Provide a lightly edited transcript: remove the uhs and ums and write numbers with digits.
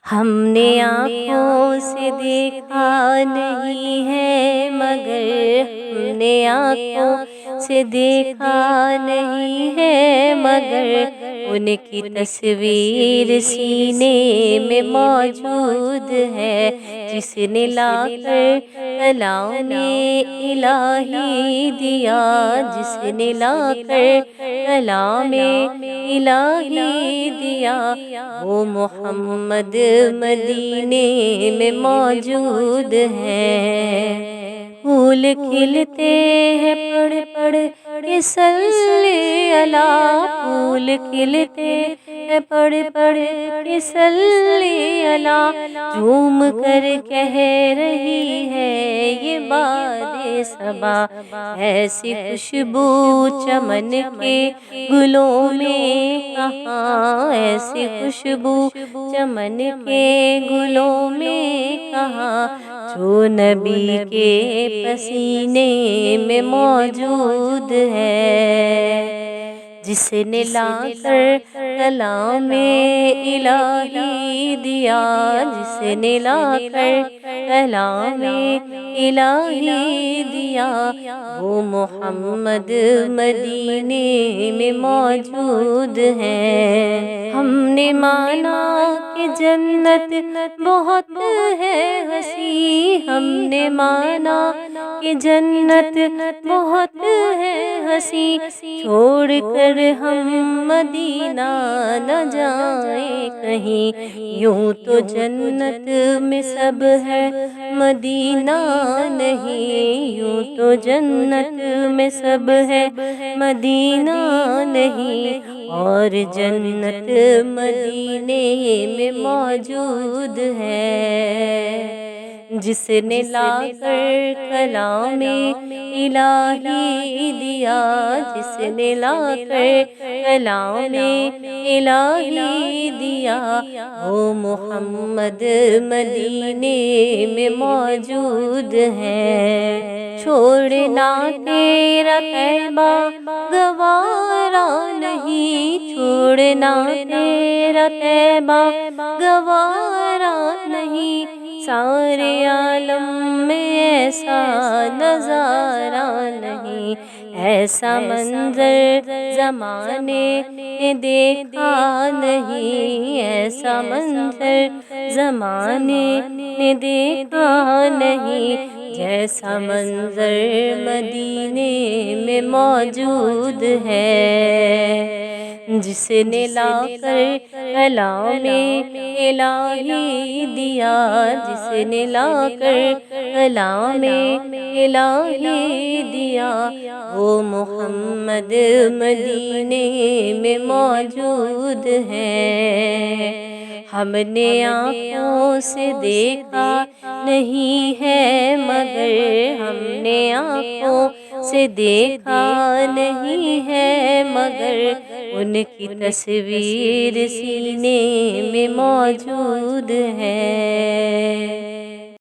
ہم نے آنکھوں سے دیکھا نہیں ہے مگر ہم نے آنکھوں سے دیکھا نہیں ہے مگر ان کی تصویر سینے میں موجود ہے، جس نے لا کر کلام الہی دیا، جس نے لا کر کلام الہی دیا، وہ محمد مدینے میں موجود ہے۔ پھول کھلتے ہیں پڑھ پڑھ کے صلی اللہ، پھول کھلتے ہیں پڑھ پڑھ کے صلی اللہ، جھوم کر کہہ رہی ہے یہ باد صبا، ایسی خوشبو چمن کے گلوں میں کہاں، ایسی خوشبو چمن کے گلوں میں کہاں، جو نبی کے پسینے میں موجود ہے، جس نے لا کر کلام الہی دیا، جس نے لا کر کلام الہی دیا، وہ محمد مدینے میں موجود ہے۔ ہم نے مانا کہ جنت بہت ہے ہنسی، ہم نے مانا کہ جنت بہت ہے ہنسی، چھوڑ کر ہم مدینہ نہ جائیں کہیں، یوں تو جنت میں سب ہے مدینہ نہیں، یوں تو جنت میں سب ہے مدینہ نہیں، اور جنت مدینے میں موجود ہے، جس نے لا کر کلام الہی دیا، جس نے لا کر کلام الہی دیا، وہ محمد مدینے میں موجود ہے۔ چھوڑنا تیرا طیبہ گوارا نہیں، چھوڑنا تیرا طیبہ گوارا نہیں، سارے عالم میں ایسا نظارہ نہیں، ایسا منظر زمانے نے دیکھا نہیں، ایسا منظر زمانے نے دیکھا نہیں، جیسا منظر مدینے میں موجود ہے، جس نے لا کر کلام الہی دیا، جس نے لا کر کلام الہی دیا، وہ محمد مدینے میں موجود ہے۔ ہم نے آنکھوں سے دیکھا نہیں ہے مگر ہم نے آنکھوں سے دیکھا نہیں ہے مگر ان کی تصویر سینے میں موجود ہے۔